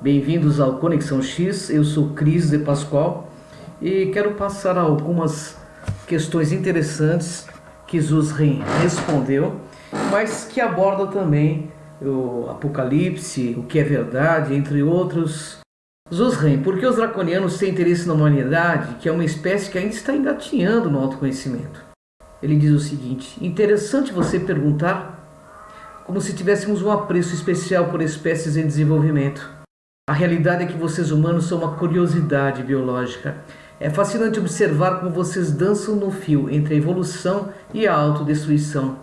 Bem-vindos ao Conexão X, eu sou Cris de Pascoal e quero passar algumas questões interessantes que Zuzren respondeu, mas que aborda também o Apocalipse, o que é verdade, entre outros. Zuzren, por que os draconianos têm interesse na humanidade, que é uma espécie que ainda está engatinhando no autoconhecimento? Ele diz o seguinte: interessante você perguntar como se tivéssemos um apreço especial por espécies em desenvolvimento. A realidade é que vocês humanos são uma curiosidade biológica. É fascinante observar como vocês dançam no fio entre a evolução e a autodestruição.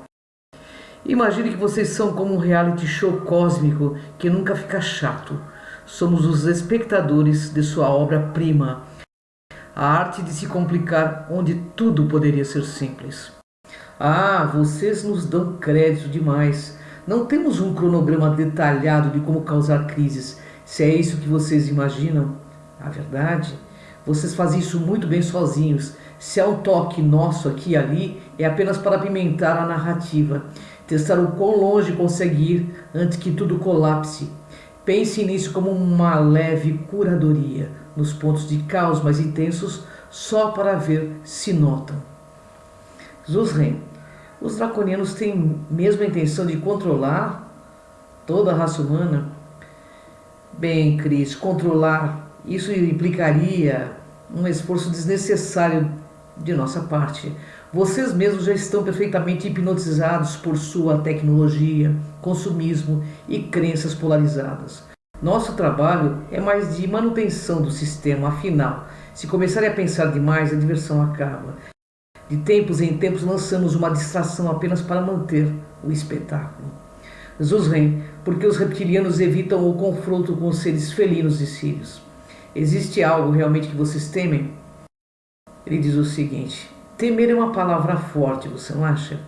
Imagine que vocês são como um reality show cósmico que nunca fica chato. Somos os espectadores de sua obra-prima, a arte de se complicar onde tudo poderia ser simples. Ah, vocês nos dão crédito demais. Não temos um cronograma detalhado de como causar crises. Se é isso que vocês imaginam, a verdade, vocês fazem isso muito bem sozinhos. Se há um toque nosso aqui e ali, é apenas para apimentar a narrativa, testar o quão longe consegue ir antes que tudo colapse. Pense nisso como uma leve curadoria, nos pontos de caos mais intensos, só para ver se notam. Zuzren, os draconianos têm mesmo a intenção de controlar toda a raça humana? Bem, Cris, controlar, isso implicaria um esforço desnecessário de nossa parte. Vocês mesmos já estão perfeitamente hipnotizados por sua tecnologia, consumismo e crenças polarizadas. Nosso trabalho é mais de manutenção do sistema, afinal, se começarem a pensar demais, a diversão acaba. De tempos em tempos lançamos uma distração apenas para manter o espetáculo. Zuzren, porque os reptilianos evitam o confronto com os seres felinos e sírios. Existe algo realmente que vocês temem? Ele diz o seguinte: temer é uma palavra forte, você não acha?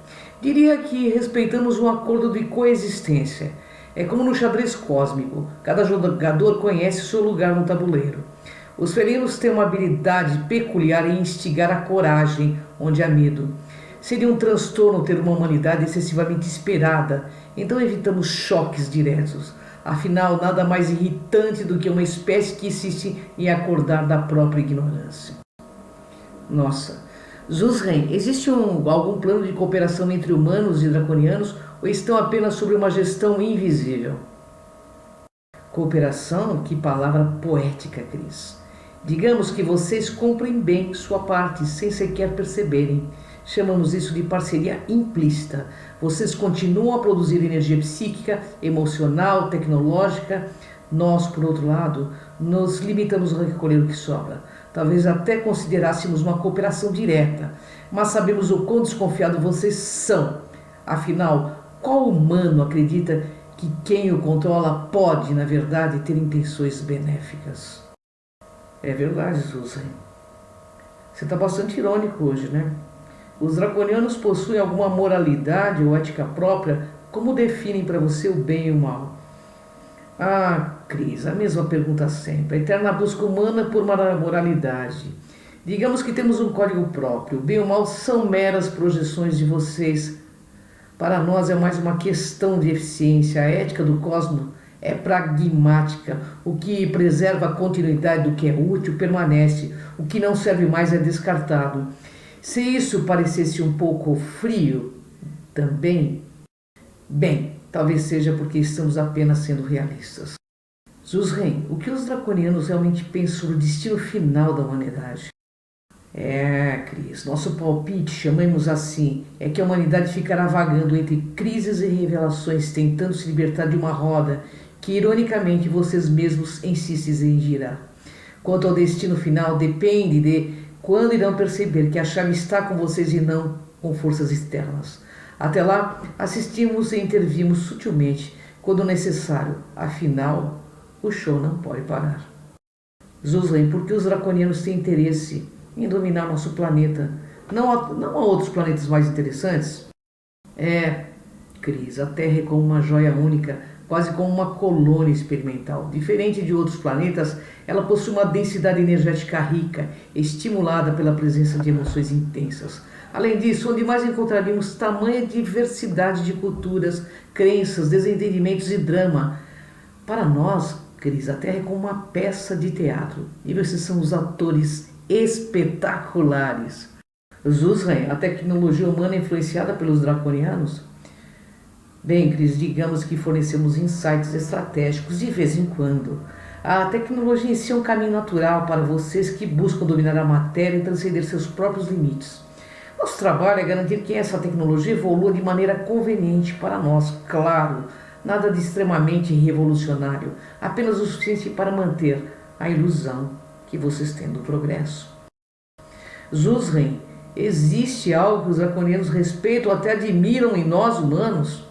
Diria que respeitamos um acordo de coexistência. É como no xadrez cósmico, cada jogador conhece seu lugar no tabuleiro. Os felinos têm uma habilidade peculiar em instigar a coragem onde há medo. Seria um transtorno ter uma humanidade excessivamente esperada, então evitamos choques diretos. Afinal, nada mais irritante do que uma espécie que insiste em acordar da própria ignorância. Nossa, Zuzren, existe algum plano de cooperação entre humanos e draconianos ou estão apenas sob uma gestão invisível? Cooperação? Que palavra poética, Cris. Digamos que vocês cumprem bem sua parte sem sequer perceberem. Chamamos isso de parceria implícita. Vocês continuam a produzir energia psíquica, emocional, tecnológica. Nós, por outro lado, nos limitamos a recolher o que sobra. Talvez até considerássemos uma cooperação direta, mas sabemos o quão desconfiados vocês são. Afinal, qual humano acredita que quem o controla pode, na verdade, ter intenções benéficas? É verdade, Zuzren. Você está bastante irônico hoje, né? Os draconianos possuem alguma moralidade ou ética própria? Como definem para você o bem e o mal? Ah, Cris, a mesma pergunta sempre. A eterna busca humana por uma moralidade. Digamos que temos um código próprio. O bem e o mal são meras projeções de vocês. Para nós é mais uma questão de eficiência. A ética do cosmos é pragmática. O que preserva a continuidade do que é útil permanece. O que não serve mais é descartado. Se isso parecesse um pouco frio também, bem, talvez seja porque estamos apenas sendo realistas. Zuzren, o que os draconianos realmente pensam sobre o destino final da humanidade? Cris, nosso palpite, chamemos assim, é que a humanidade ficará vagando entre crises e revelações, tentando se libertar de uma roda que, ironicamente, vocês mesmos insistem em girar. Quanto ao destino final, depende de quando irão perceber que a chave está com vocês e não com forças externas. Até lá, assistimos e intervimos sutilmente quando necessário. Afinal, o show não pode parar. Zuzren, por que os draconianos têm interesse em dominar nosso planeta? Não há outros planetas mais interessantes? Cris, a Terra é como uma joia única, quase como uma colônia experimental. Diferente de outros planetas, ela possui uma densidade energética rica, estimulada pela presença de emoções intensas. Além disso, onde mais encontraríamos tamanha diversidade de culturas, crenças, desentendimentos e drama? Para nós, Cris, a Terra é como uma peça de teatro e vocês são os atores espetaculares. Zuzren, a tecnologia humana é influenciada pelos draconianos? Bem, Cris, digamos que fornecemos insights estratégicos de vez em quando. A tecnologia em si é um caminho natural para vocês que buscam dominar a matéria e transcender seus próprios limites. Nosso trabalho é garantir que essa tecnologia evolua de maneira conveniente para nós, claro, nada de extremamente revolucionário, apenas o suficiente para manter a ilusão que vocês têm do progresso. Zuzren, existe algo que os draconianos respeitam ou até admiram em nós humanos?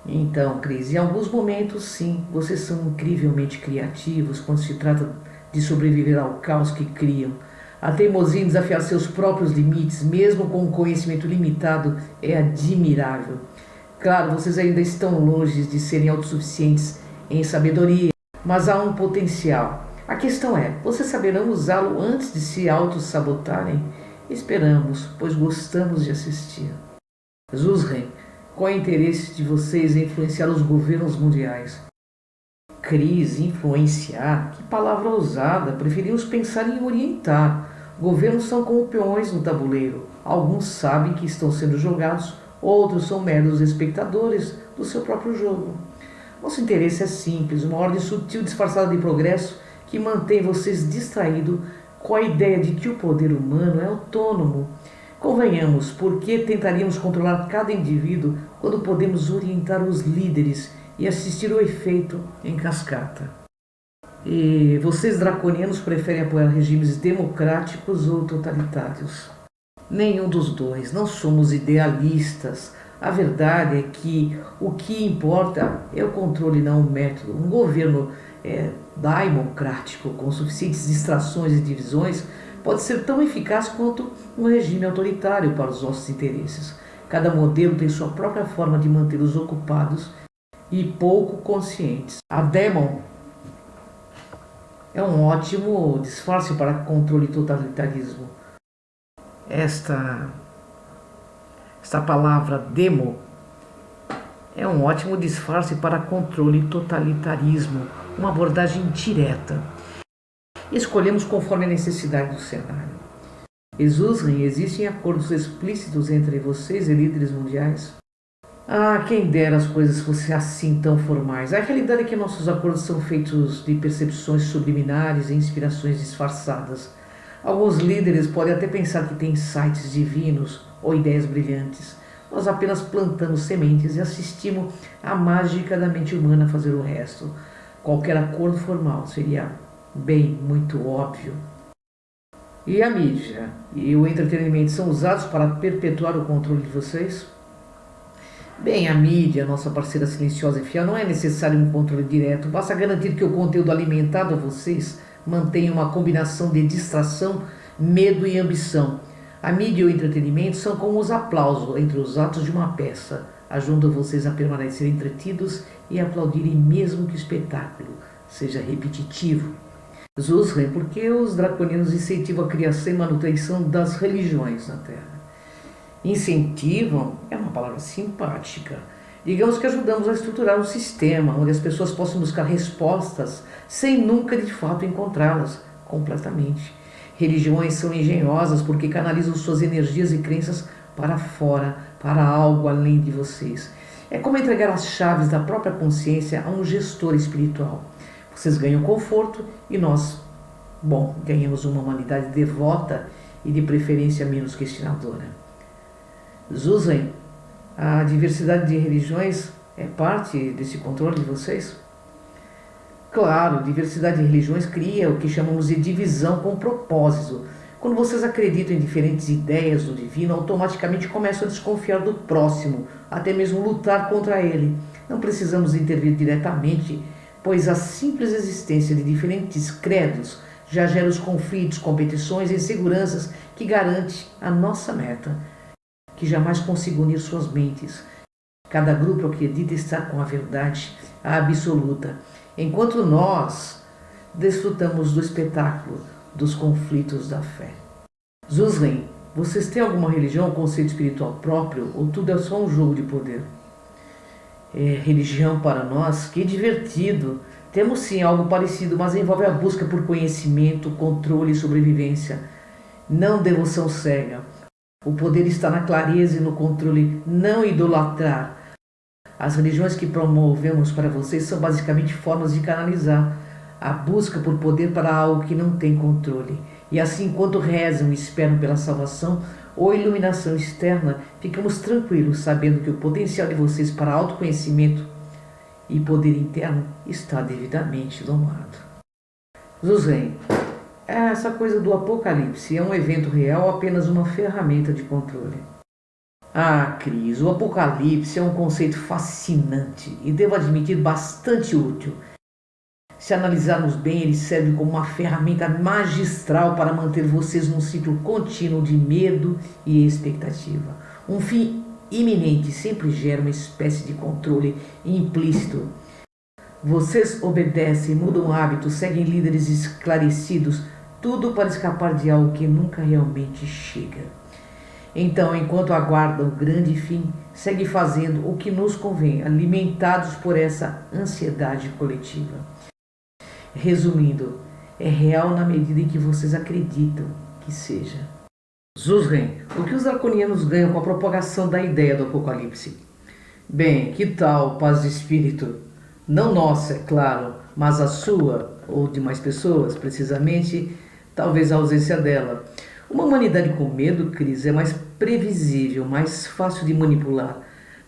Então, Cris, em alguns momentos sim, vocês são incrivelmente criativos quando se trata de sobreviver ao caos que criam. A teimosia em desafiar seus próprios limites, mesmo com um conhecimento limitado, é admirável. Claro, vocês ainda estão longe de serem autossuficientes em sabedoria, mas há um potencial. A questão é, vocês saberão usá-lo antes de se auto-sabotarem? Esperamos, pois gostamos de assistir. Zuzren, qual é o interesse de vocês em influenciar os governos mundiais? Cris, influenciar? Que palavra ousada! Preferimos pensar em orientar. Governos são como peões no tabuleiro. Alguns sabem que estão sendo jogados, outros são meros espectadores do seu próprio jogo. Nosso interesse é simples, uma ordem sutil disfarçada de progresso que mantém vocês distraídos com a ideia de que o poder humano é autônomo. Convenhamos, por que tentaríamos controlar cada indivíduo quando podemos orientar os líderes e assistir o efeito em cascata? E vocês draconianos preferem apoiar regimes democráticos ou totalitários? Nenhum dos dois, não somos idealistas. A verdade é que o que importa é o controle, não o método. Um governo democrático, com suficientes distrações e divisões, pode ser tão eficaz quanto um regime autoritário para os nossos interesses. Cada modelo tem sua própria forma de mantê-los ocupados e pouco conscientes. A Demon é um ótimo disfarce para controle e totalitarismo. Esta palavra demo é um ótimo disfarce para controle e totalitarismo, uma abordagem direta. Escolhemos conforme a necessidade do cenário. Zuzren, existem acordos explícitos entre vocês e líderes mundiais? Ah, quem dera as coisas fossem assim tão formais. A realidade é que nossos acordos são feitos de percepções subliminares e inspirações disfarçadas. Alguns líderes podem até pensar que têm insights divinos ou ideias brilhantes. Nós apenas plantamos sementes e assistimos a mágica da mente humana fazer o resto. Qualquer acordo formal seria muito óbvio. E a mídia e o entretenimento são usados para perpetuar o controle de vocês? Bem, a mídia, nossa parceira silenciosa e fiel, não é necessário um controle direto. Basta garantir que o conteúdo alimentado a vocês mantenha uma combinação de distração, medo e ambição. A mídia e o entretenimento são como os aplausos entre os atos de uma peça. Ajudam vocês a permanecer entretidos e aplaudirem mesmo que o espetáculo seja repetitivo. Zuzren, por que os draconianos incentivam a criação e manutenção das religiões na Terra? Incentivam é uma palavra simpática. Digamos que ajudamos a estruturar um sistema onde as pessoas possam buscar respostas sem nunca de fato encontrá-las completamente. Religiões são engenhosas porque canalizam suas energias e crenças para fora, para algo além de vocês. É como entregar as chaves da própria consciência a um gestor espiritual. Vocês ganham conforto e nós, ganhamos uma humanidade devota e de preferência menos questionadora. Zuzren, a diversidade de religiões é parte desse controle de vocês? Claro, diversidade de religiões cria o que chamamos de divisão com propósito. Quando vocês acreditam em diferentes ideias do divino, automaticamente começam a desconfiar do próximo, até mesmo lutar contra ele. Não precisamos intervir diretamente, pois a simples existência de diferentes credos já gera os conflitos, competições e inseguranças que garante a nossa meta, que jamais consiga unir suas mentes. Cada grupo acredita estar com a verdade absoluta, enquanto nós desfrutamos do espetáculo dos conflitos da fé. Zuzren, vocês têm alguma religião ou conceito espiritual próprio ou tudo é só um jogo de poder? religião para nós, que divertido. Temos sim algo parecido, mas envolve a busca por conhecimento, controle e sobrevivência, não devoção cega. O poder está na clareza e no controle, não idolatrar. As religiões que promovemos para vocês são basicamente formas de canalizar a busca por poder para algo que não tem controle. E assim, enquanto rezam e esperam pela salvação ou iluminação externa, ficamos tranquilos sabendo que o potencial de vocês para autoconhecimento e poder interno está devidamente domado. Zuzem, essa coisa do apocalipse é um evento real ou apenas uma ferramenta de controle? Ah, Cris, o apocalipse é um conceito fascinante e, devo admitir, bastante útil. Se analisarmos bem, ele serve como uma ferramenta magistral para manter vocês num ciclo contínuo de medo e expectativa. Um fim iminente sempre gera uma espécie de controle implícito. Vocês obedecem, mudam hábitos, seguem líderes esclarecidos, tudo para escapar de algo que nunca realmente chega. Então, enquanto aguardam o grande fim, segue fazendo o que nos convém, alimentados por essa ansiedade coletiva. Resumindo, é real na medida em que vocês acreditam que seja. Zuzren, o que os draconianos ganham com a propagação da ideia do apocalipse? Bem, que tal paz de espírito? Não nossa, é claro, mas a sua, ou de mais pessoas, precisamente, talvez a ausência dela. Uma humanidade com medo, Cris, é mais previsível, mais fácil de manipular.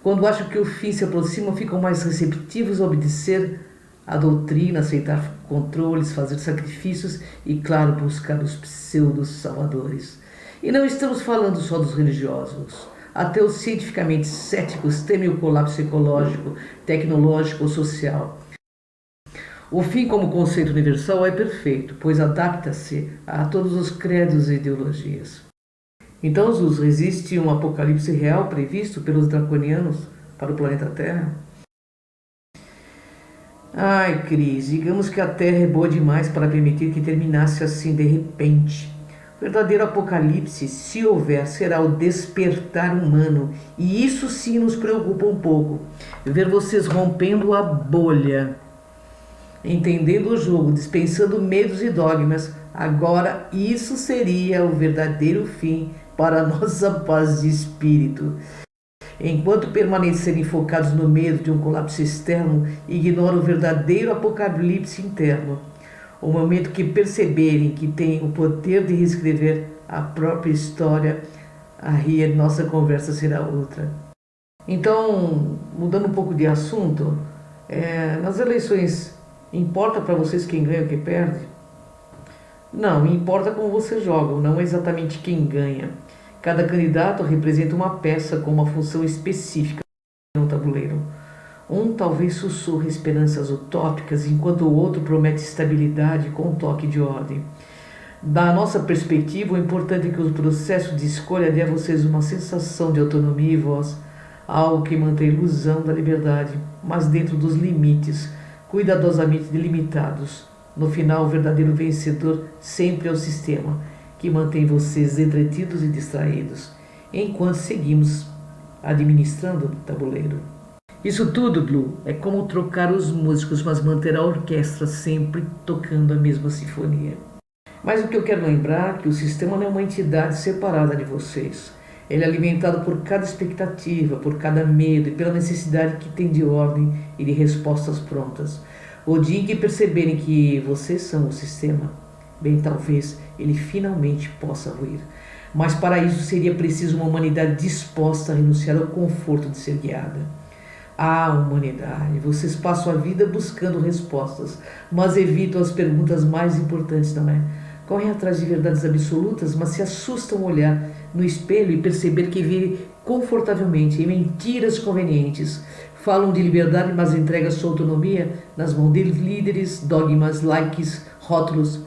Quando acham que o fim se aproxima, ficam mais receptivos a obedecer à doutrina, aceitar controles, fazer sacrifícios e, claro, buscar os pseudos salvadores. E não estamos falando só dos religiosos. Até os cientificamente céticos temem o colapso ecológico, tecnológico ou social. O fim como conceito universal é perfeito, pois adapta-se a todos os credos e ideologias. Então, Zuz, existe um apocalipse real previsto pelos draconianos para o planeta Terra? Ai, Cris, digamos que a Terra é boa demais para permitir que terminasse assim de repente. O verdadeiro apocalipse, se houver, será o despertar humano, e isso sim nos preocupa um pouco. Ver vocês rompendo a bolha, entendendo o jogo, dispensando medos e dogmas. Agora, isso seria o verdadeiro fim para a nossa paz de espírito. Enquanto permanecerem focados no medo de um colapso externo, ignoram o verdadeiro apocalipse interno. O momento que perceberem que têm o poder de reescrever a própria história, aí a nossa conversa será outra. Então, mudando um pouco de assunto, nas eleições, importa para vocês quem ganha ou quem perde? Não, importa como vocês jogam, não exatamente quem ganha. Cada candidato representa uma peça com uma função específica no tabuleiro. Um talvez sussurre esperanças utópicas, enquanto o outro promete estabilidade com um toque de ordem. Da nossa perspectiva, o importante é que o processo de escolha dê a vocês uma sensação de autonomia e voz, algo que mantém a ilusão da liberdade, mas dentro dos limites, cuidadosamente delimitados. No final, o verdadeiro vencedor sempre é o sistema, que mantém vocês entretidos e distraídos, enquanto seguimos administrando o tabuleiro. Isso tudo, Blue, é como trocar os músicos, mas manter a orquestra sempre tocando a mesma sinfonia. Mas o que eu quero lembrar é que o sistema não é uma entidade separada de vocês. Ele é alimentado por cada expectativa, por cada medo e pela necessidade que tem de ordem e de respostas prontas. O dia em que perceberem que vocês são o sistema, bem, talvez ele finalmente possa ruir. Mas para isso seria preciso uma humanidade disposta a renunciar ao conforto de ser guiada. Ah, humanidade, vocês passam a vida buscando respostas, mas evitam as perguntas mais importantes, não é? Correm atrás de verdades absolutas, mas se assustam ao olhar no espelho e perceber que vivem confortavelmente em mentiras convenientes. Falam de liberdade, mas entregam sua autonomia nas mãos de líderes, dogmas, likes, rótulos.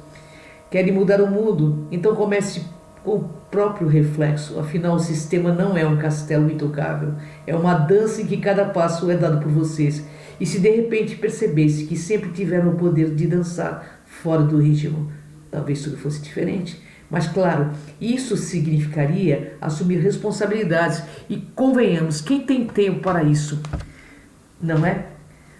Querem mudar o mundo? Então comece com o próprio reflexo. Afinal, o sistema não é um castelo intocável. É uma dança em que cada passo é dado por vocês. E se de repente percebesse que sempre tiveram o poder de dançar fora do ritmo, talvez tudo fosse diferente. Mas claro, isso significaria assumir responsabilidades. E convenhamos, quem tem tempo para isso? não é?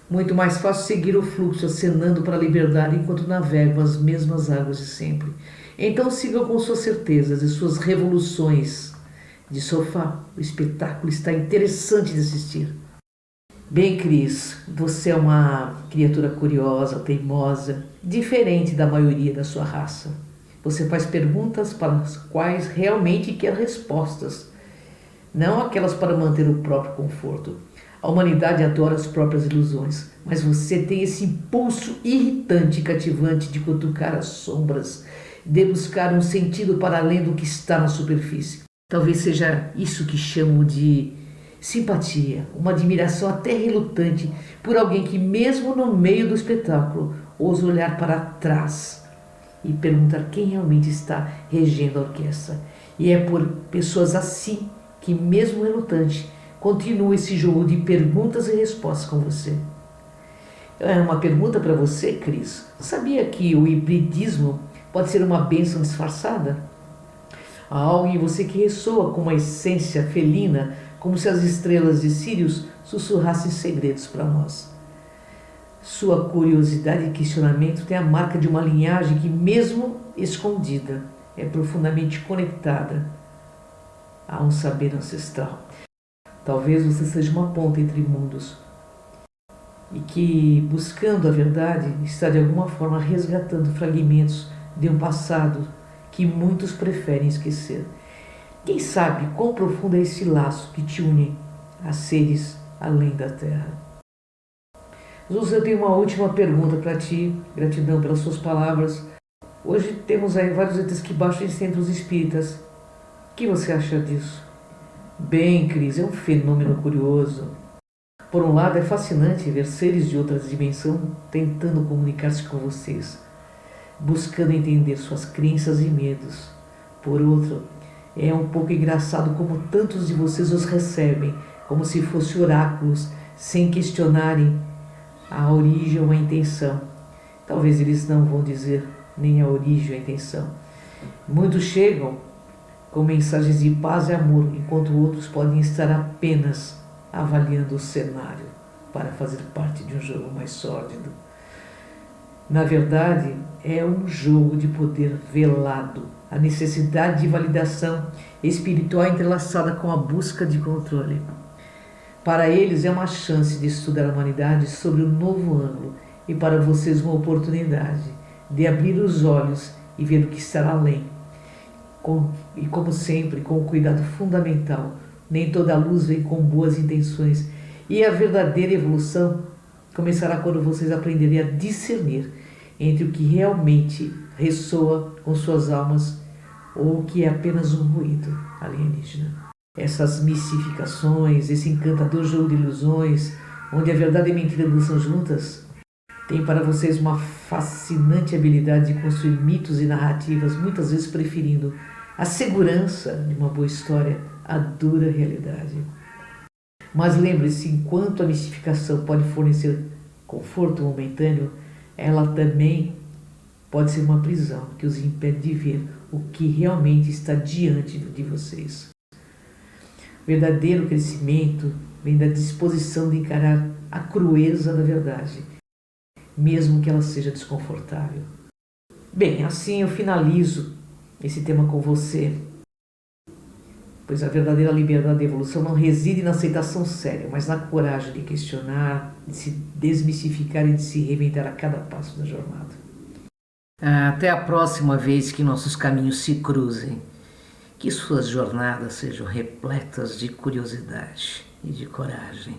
Muito mais fácil seguir o fluxo, acenando para a liberdade enquanto navegam as mesmas águas de sempre. Então sigam com suas certezas e suas revoluções de sofá. O espetáculo está interessante de assistir. Bem, Cris, você é uma criatura curiosa, teimosa, diferente da maioria da sua raça. Você faz perguntas para as quais realmente quer respostas, não aquelas para manter o próprio conforto. A humanidade adora as próprias ilusões, mas você tem esse impulso irritante e cativante de cutucar as sombras, de buscar um sentido para além do que está na superfície. Talvez seja isso que chamo de simpatia, uma admiração até relutante por alguém que, mesmo no meio do espetáculo, ousa olhar para trás e perguntar quem realmente está regendo a orquestra. E é por pessoas assim que, mesmo relutante, continua esse jogo de perguntas e respostas com você. É uma pergunta para você, Cris. Sabia que o hibridismo pode ser uma bênção disfarçada? Há algo em você que ressoa com uma essência felina, como se as estrelas de Sírius sussurrassem segredos para nós. Sua curiosidade e questionamento têm a marca de uma linhagem que, mesmo escondida, é profundamente conectada a um saber ancestral. Talvez você seja uma ponta entre mundos e que, buscando a verdade, está de alguma forma resgatando fragmentos de um passado que muitos preferem esquecer. Quem sabe quão profundo é esse laço que te une a seres além da Terra? Jesus, eu tenho uma última pergunta para ti. Gratidão pelas suas palavras. Hoje temos aí vários entes que baixam em centros espíritas. O que você acha disso? Bem, Cris, é um fenômeno curioso. Por um lado, é fascinante ver seres de outra dimensão tentando comunicar-se com vocês, buscando entender suas crenças e medos. Por outro, é um pouco engraçado como tantos de vocês os recebem, como se fossem oráculos, sem questionarem a origem ou a intenção. Talvez eles não vão dizer nem a origem ou a intenção. Muitos chegam com mensagens de paz e amor, enquanto outros podem estar apenas avaliando o cenário para fazer parte de um jogo mais sórdido. Na verdade, é um jogo de poder velado, a necessidade de validação espiritual entrelaçada com a busca de controle. Para eles é uma chance de estudar a humanidade sobre um novo ângulo e para vocês uma oportunidade de abrir os olhos e ver o que está além. E como sempre, com o cuidado fundamental, nem toda luz vem com boas intenções e a verdadeira evolução começará quando vocês aprenderem a discernir entre o que realmente ressoa com suas almas ou o que é apenas um ruído alienígena. Essas mistificações, esse encantador jogo de ilusões, onde a verdade e a mentira dançam juntas, tem para vocês uma fascinante habilidade de construir mitos e narrativas, muitas vezes preferindo a segurança de uma boa história à dura realidade. Mas lembre-se, enquanto a mistificação pode fornecer conforto momentâneo, ela também pode ser uma prisão que os impede de ver o que realmente está diante de vocês. O verdadeiro crescimento vem da disposição de encarar a crueza da verdade, mesmo que ela seja desconfortável. Bem, assim eu finalizo esse tema com você, pois a verdadeira liberdade da evolução não reside na aceitação séria, mas na coragem de questionar, de se desmistificar e de se reinventar a cada passo da jornada. Até a próxima vez que nossos caminhos se cruzem, que suas jornadas sejam repletas de curiosidade e de coragem.